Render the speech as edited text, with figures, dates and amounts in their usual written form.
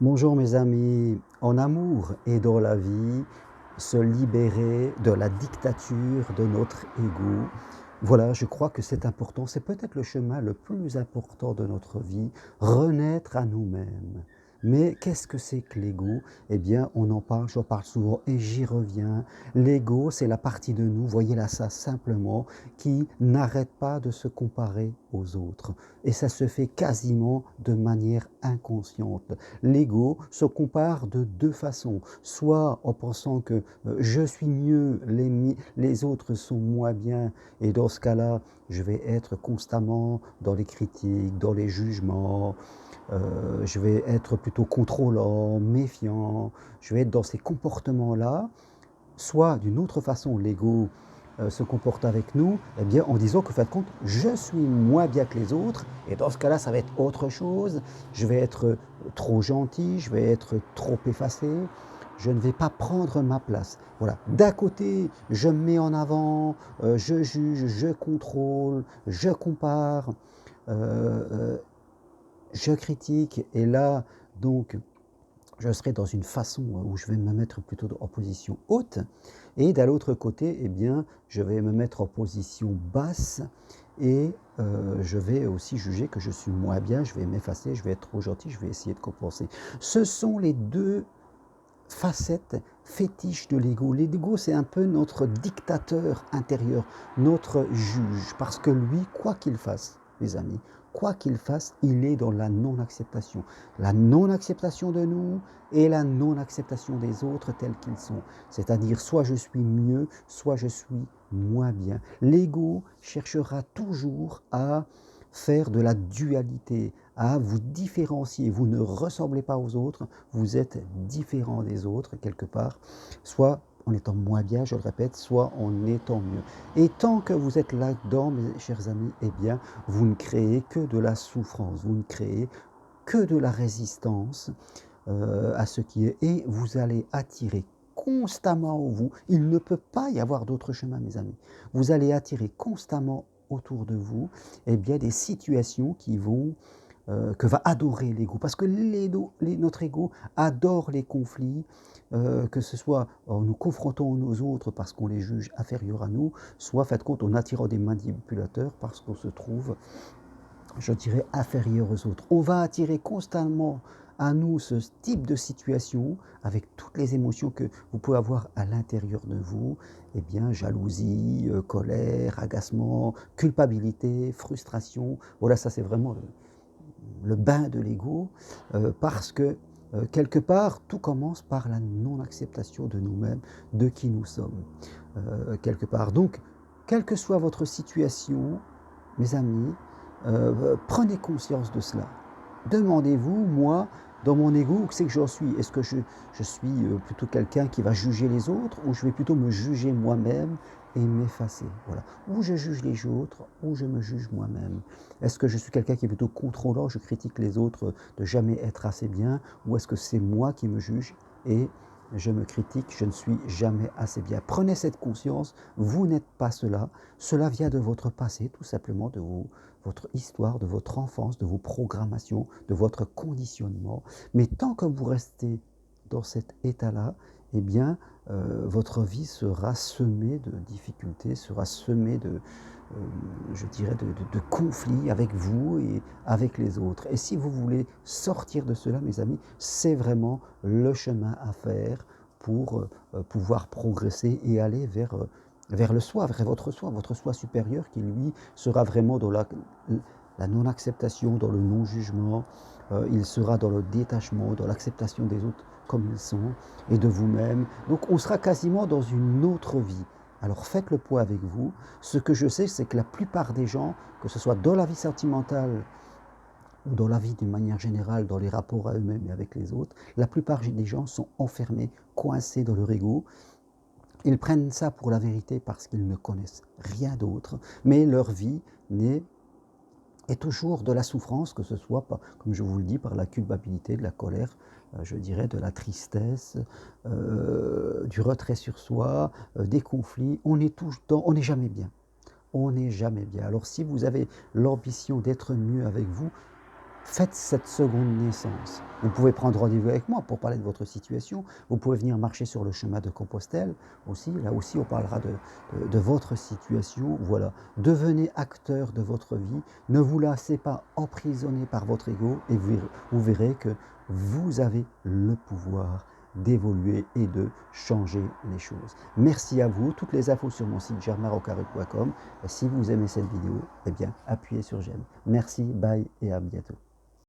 Bonjour mes amis, en amour et dans la vie, se libérer de la dictature de notre ego. Voilà, je crois que c'est important, c'est peut-être le chemin le plus important de notre vie, renaître à nous-mêmes. Mais qu'est-ce que c'est que l'ego? Eh bien, on en parle, j'en parle souvent et j'y reviens. L'ego, c'est la partie de nous, voyez-la ça simplement, qui n'arrête pas de se comparer aux autres. Et ça se fait quasiment de manière inconsciente. L'ego se compare de deux façons, soit en pensant que je suis mieux, les autres sont moins bien, et dans ce cas-là, je vais être constamment dans les critiques, dans les jugements, je vais être plutôt contrôlant, méfiant, je vais être dans ces comportements-là, soit d'une autre façon, l'ego se comporte avec nous, eh bien, en disant que, fin de compte, je suis moins bien que les autres, et dans ce cas-là, ça va être autre chose. Je vais être trop gentil, je vais être trop effacé, je ne vais pas prendre ma place. Voilà. D'un côté, je me mets en avant, je juge, je contrôle, je compare, euh, euh, je critique, et là, donc, je serai dans une façon où je vais me mettre plutôt en position haute, et de l'autre côté, eh bien, je vais me mettre en position basse, et je vais aussi juger que je suis moins bien, je vais m'effacer, je vais être trop gentil, je vais essayer de compenser. Ce sont les deux facettes fétiches de l'ego. L'ego, c'est un peu notre dictateur intérieur, notre juge, parce que lui, quoi qu'il fasse, mes amis, quoi qu'il fasse, il est dans la non-acceptation. La non-acceptation de nous et la non-acceptation des autres tels qu'ils sont. C'est-à-dire, soit je suis mieux, soit je suis moins bien. L'ego cherchera toujours à faire de la dualité, à vous différencier. Vous ne ressemblez pas aux autres, vous êtes différent des autres quelque part, soit en étant moins bien, je le répète, soit en étant mieux. Et tant que vous êtes là-dedans, mes chers amis, eh bien, vous ne créez que de la souffrance, vous ne créez que de la résistance à ce qui est, et vous allez attirer constamment en vous, il ne peut pas y avoir d'autre chemin, mes amis, vous allez attirer constamment autour de vous eh bien, des situations qui vont que va adorer l'ego. Parce que notre ego adore les conflits, que ce soit en nous confrontant aux autres parce qu'on les juge inférieurs à nous, soit, fait compte, en attirant des manipulateurs parce qu'on se trouve, je dirais, inférieur aux autres. On va attirer constamment à nous ce type de situation avec toutes les émotions que vous pouvez avoir à l'intérieur de vous, eh bien, jalousie, colère, agacement, culpabilité, frustration. Voilà, ça c'est vraiment le bain de l'ego, parce que quelque part, tout commence par la non-acceptation de nous-mêmes, de qui nous sommes, quelque part. Donc, quelle que soit votre situation, mes amis, prenez conscience de cela. Demandez-vous, moi, dans mon ego, où c'est que j'en suis? Est-ce que je suis plutôt quelqu'un qui va juger les autres, ou je vais plutôt me juger moi-même et m'effacer? Voilà. Ou je juge les autres, ou je me juge moi-même. Est-ce que je suis quelqu'un qui est plutôt contrôlant, je critique les autres de jamais être assez bien, ou est-ce que c'est moi qui me juge et je me critique, je ne suis jamais assez bien? Prenez cette conscience, vous n'êtes pas cela, cela vient de votre passé, tout simplement, de votre histoire, de votre enfance, de vos programmations, de votre conditionnement. Mais tant que vous restez dans cet état-là, eh bien, votre vie sera semée de difficultés, sera semée de, je dirais, de conflits avec vous et avec les autres. Et si vous voulez sortir de cela, mes amis, c'est vraiment le chemin à faire pour pouvoir progresser et aller vers le soi, vers votre soi supérieur qui, lui, sera vraiment dans la non-acceptation, dans le non-jugement, il sera dans le détachement, dans l'acceptation des autres comme ils sont, et de vous-même. Donc on sera quasiment dans une autre vie. Alors faites le point avec vous. Ce que je sais, c'est que la plupart des gens, que ce soit dans la vie sentimentale ou dans la vie d'une manière générale, dans les rapports à eux-mêmes et avec les autres, la plupart des gens sont enfermés, coincés dans leur ego. Ils prennent ça pour la vérité parce qu'ils ne connaissent rien d'autre, mais leur vie est toujours de la souffrance, que ce soit, comme je vous le dis, par la culpabilité, de la colère, je dirais, de la tristesse, du retrait sur soi, des conflits. On est tout le temps, on n'est jamais bien. On n'est jamais bien. Alors si vous avez l'ambition d'être mieux avec vous, Faites cette seconde naissance. Vous pouvez prendre rendez-vous avec moi pour parler de votre situation. Vous pouvez venir marcher sur le chemin de Compostelle aussi. Là aussi, on parlera de votre situation. Voilà. Devenez acteur de votre vie. Ne vous laissez pas emprisonner par votre ego et vous verrez que vous avez le pouvoir d'évoluer et de changer les choses. Merci à vous. Toutes les infos sur mon site germainroccarut.com. Si vous aimez cette vidéo, eh bien, appuyez sur j'aime. Merci, bye et à bientôt.